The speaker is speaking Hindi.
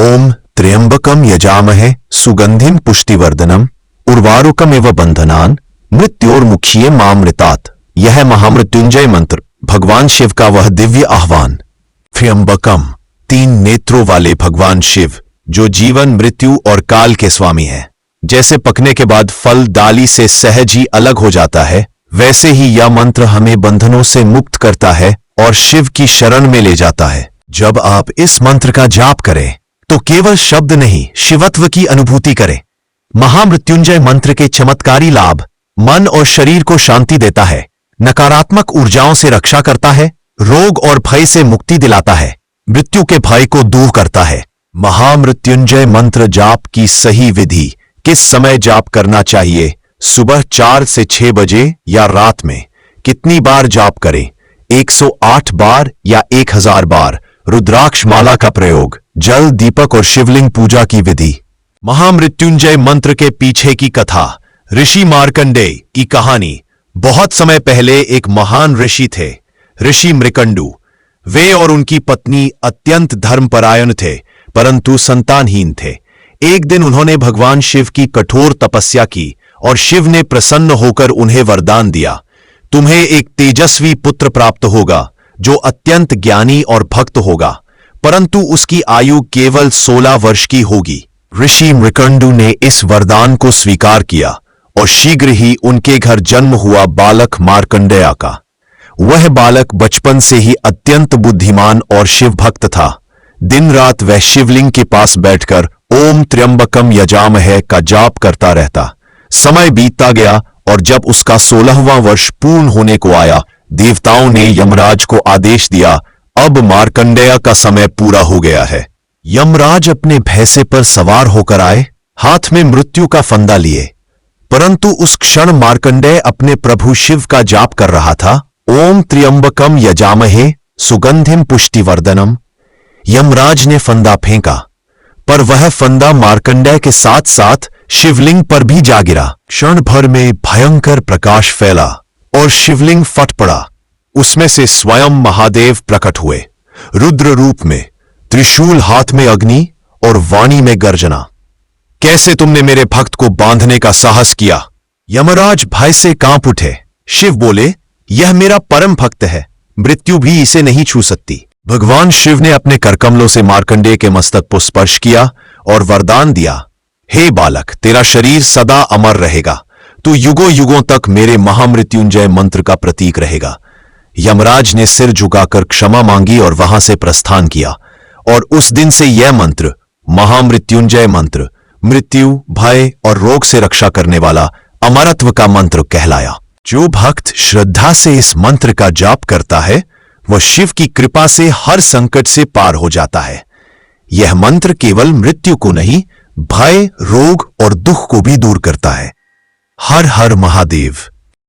ओम त्र्यंबकम यजामहे सुगंधिम पुष्टिवर्धनम उर्वारुकमिव बंधनान मृत्योर्मुक्षीय मामृतात्। यह महामृत्युंजय मंत्र भगवान शिव का वह दिव्य आह्वान। त्र्यंबकम, 3 नेत्रों वाले भगवान शिव जो जीवन, मृत्यु और काल के स्वामी हैं। जैसे पकने के बाद फल डाली से सहज ही अलग हो जाता है, वैसे ही यह मंत्र हमें बंधनों से मुक्त करता है और शिव की शरण में ले जाता है। जब आप इस मंत्र का जाप करें तो केवल शब्द नहीं, शिवत्व की अनुभूति करें। महामृत्युंजय मंत्र के चमत्कारी लाभ मन और शरीर को शांति देता है, नकारात्मक ऊर्जाओं से रक्षा करता है, रोग और भय से मुक्ति दिलाता है, मृत्यु के भय को दूर करता है। महामृत्युंजय मंत्र जाप की सही विधि। किस समय जाप करना चाहिए? सुबह 4 से 6 बजे या रात में? कितनी बार जाप करें? 108 बार या 1000 बार? रुद्राक्ष माला का प्रयोग, जल, दीपक और शिवलिंग पूजा की विधि। महामृत्युंजय मंत्र के पीछे की कथा। ऋषि मार्कंडेय की कहानी। बहुत समय पहले एक महान ऋषि थे, ऋषि मृकंडु। वे और उनकी पत्नी अत्यंत धर्मपरायण थे, परंतु संतानहीन थे। एक दिन उन्होंने भगवान शिव की कठोर तपस्या की और शिव ने प्रसन्न होकर उन्हें वरदान दिया, तुम्हें एक तेजस्वी पुत्र प्राप्त होगा जो अत्यंत ज्ञानी और भक्त होगा, परंतु उसकी आयु केवल 16 वर्ष की होगी। ऋषि मृकंडु ने इस वरदान को स्वीकार किया और शीघ्र ही उनके घर जन्म हुआ बालक मार्कंडेय का। वह बालक बचपन से ही अत्यंत बुद्धिमान और शिव भक्त था। दिन रात वह शिवलिंग के पास बैठकर ओम त्र्यंबकम यजामहे का जाप करता रहता। समय बीतता गया और जब उसका 16वां वर्ष पूर्ण होने को आया, देवताओं ने यमराज को आदेश दिया, अब मार्कंडेय का समय पूरा हो गया है। यमराज अपने भैंसे पर सवार होकर आए, हाथ में मृत्यु का फंदा लिए, परंतु उस क्षण मार्कंडेय अपने प्रभु शिव का जाप कर रहा था। ओम त्र्यंबकम यजामहे सुगंधिम पुष्टिवर्धनम। यमराज ने फंदा फेंका, पर वह फंदा मार्कंडेय के साथ साथ शिवलिंग पर भी जा गिरा। क्षण भर में भयंकर प्रकाश फैला और शिवलिंग फट पड़ा। उसमें से स्वयं महादेव प्रकट हुए, रुद्र रूप में, त्रिशूल हाथ में, अग्नि और वाणी में गर्जना। कैसे तुमने मेरे भक्त को बांधने का साहस किया? यमराज भय से कांप उठे। शिव बोले, यह मेरा परम भक्त है, मृत्यु भी इसे नहीं छू सकती। भगवान शिव ने अपने करकमलों से मार्कंडेय के मस्तक को स्पर्श किया और वरदान दिया, हे बालक, तेरा शरीर सदा अमर रहेगा, तू युगों युगों तक मेरे महामृत्युंजय मंत्र का प्रतीक रहेगा। यमराज ने सिर झुकाकर क्षमा मांगी और वहां से प्रस्थान किया, और उस दिन से यह मंत्र, महामृत्युंजय मंत्र, मृत्यु, भय और रोग से रक्षा करने वाला अमरत्व का मंत्र कहलाया। जो भक्त श्रद्धा से इस मंत्र का जाप करता है, वह शिव की कृपा से हर संकट से पार हो जाता है। यह मंत्र केवल मृत्यु को नहीं, भय, रोग और दुख को भी दूर करता है। हर हर महादेव।